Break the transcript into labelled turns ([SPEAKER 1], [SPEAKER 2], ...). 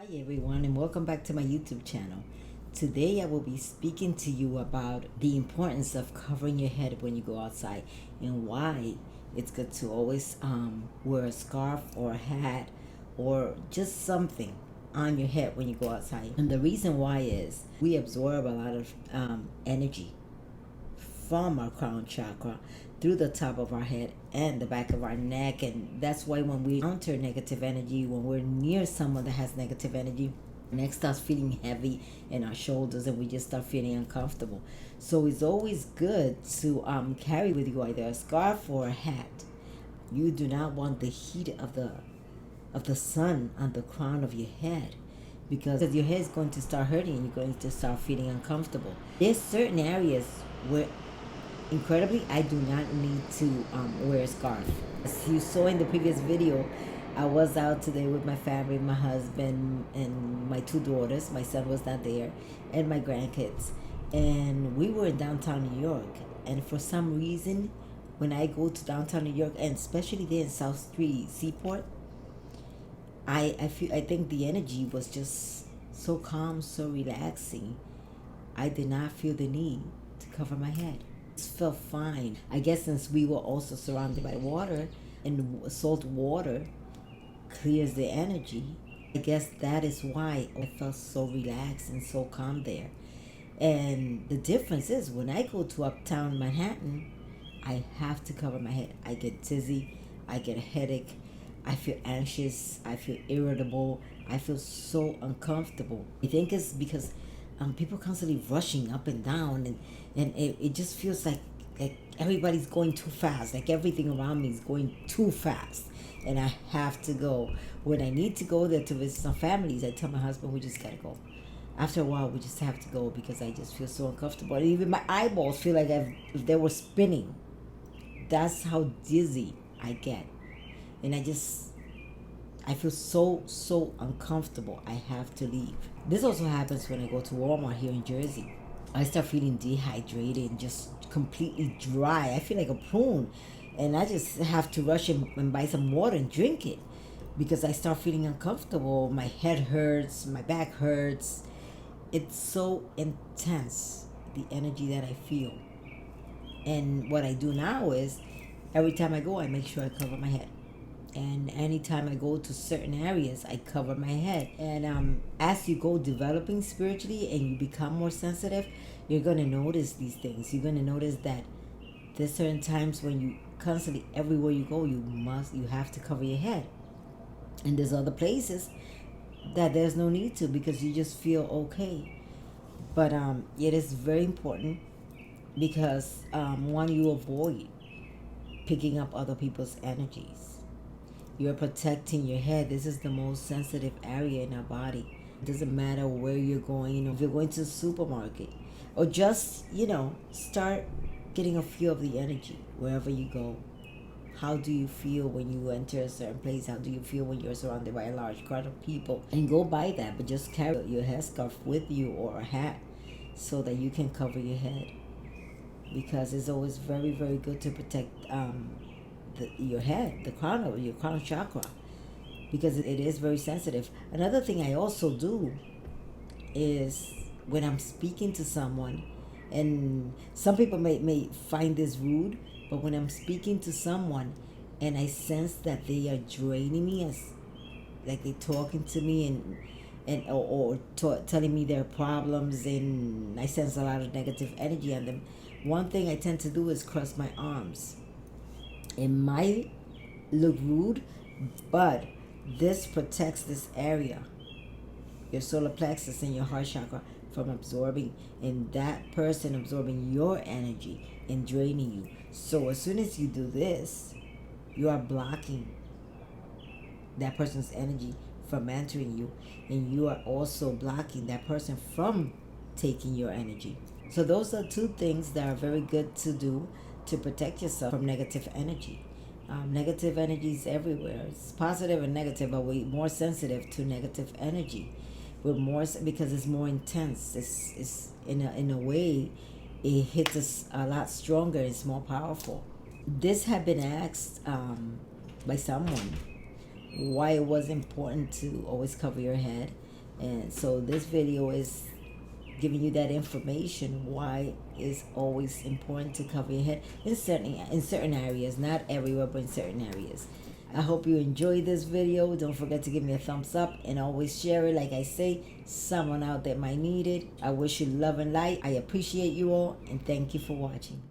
[SPEAKER 1] Hi everyone, and welcome back to my YouTube channel. Today I will be speaking to you about the importance of covering your head when you go outside and why it's good to always wear a scarf or a hat or just something on your head when you go outside. And the reason why is we absorb a lot of energy from our crown chakra through the top of our head and the back of our neck. And that's why when we encounter negative energy, when we're near someone that has negative energy, neck starts feeling heavy in our shoulders and we just start feeling uncomfortable. So it's always good to carry with you either a scarf or a hat. You do not want the heat of the sun on the crown of your head, because your head is going to start hurting and you're going to start feeling uncomfortable. There's certain areas where incredibly I do not need to wear a scarf. As you saw in the previous video, I was out today with my family, my husband and my two daughters. My son was not there, and my grandkids, and we were in downtown New York. And for some reason, when I go to downtown New York, and especially there in South Street Seaport, I think the energy was just so calm, so relaxing. I did not feel the need to cover my head. It felt fine. I guess since we were also surrounded by water, and salt water clears the energy, I guess that is why I felt so relaxed and so calm there. And the difference is when I go to uptown Manhattan, I have to cover my head. I get dizzy, I get a headache, I feel anxious, I feel irritable, I feel so uncomfortable. I think it's because people constantly rushing up and down, and it just feels like everybody's going too fast, like everything around me is going too fast, and I have to go. When I need to go there to visit some families, I tell my husband we just gotta go. After a while we just have to go because I just feel so uncomfortable, and even my eyeballs feel like if they were spinning. That's how dizzy I get, and I feel so uncomfortable. I have to leave. This also happens when I go to Walmart here in Jersey. I start feeling dehydrated and just completely dry. I feel like a prune, and I just have to rush and buy some water and drink it because I start feeling uncomfortable. My head hurts, my back hurts. It's so intense, the energy that I feel. And what I do now is every time I go, I make sure I cover my head. And anytime I go to certain areas, I cover my head. And as you go developing spiritually and you become more sensitive, you're going to notice these things. You're going to notice that there's certain times when you constantly, everywhere you go, you have to cover your head. And there's other places that there's no need to because you just feel okay. But it is very important because one, you avoid picking up other people's energies. You're protecting your head. This is the most sensitive area in our body. It doesn't matter where you're going. If you're going to the supermarket or just, start getting a feel of the energy wherever you go. How do you feel when you enter a certain place? How do you feel when you're surrounded by a large crowd of people? And go by that, but just carry your headscarf with you or a hat so that you can cover your head. Because it's always very, very good to protect your head, the crown of your crown chakra, because it is very sensitive. Another thing I also do is when I'm speaking to someone, and some people may find this rude, but when I'm speaking to someone and I sense that they are draining me, as like they're talking to me or telling me their problems, and I sense a lot of negative energy on them, one thing I tend to do is cross my arms. It might look rude, but this protects this area, your solar plexus and your heart chakra, from absorbing, and that person absorbing your energy and draining you. So as soon as you do this, you are blocking that person's energy from entering you, and you are also blocking that person from taking your energy. So those are two things that are very good to do to protect yourself from negative energy. Negative energy is everywhere. It's positive and negative, but we're more sensitive to negative energy. We're more because it's more intense. It's in a way, it hits us a lot stronger. It's more powerful. This had been asked by someone why it was important to always cover your head. And so this video is giving you that information why it's always important to cover your head in certain areas, not everywhere, but in certain areas. I hope you enjoyed this video. Don't forget to give me a thumbs up and always share it. Like I say, someone out there might need it. I wish you love and light. I appreciate you all and thank you for watching.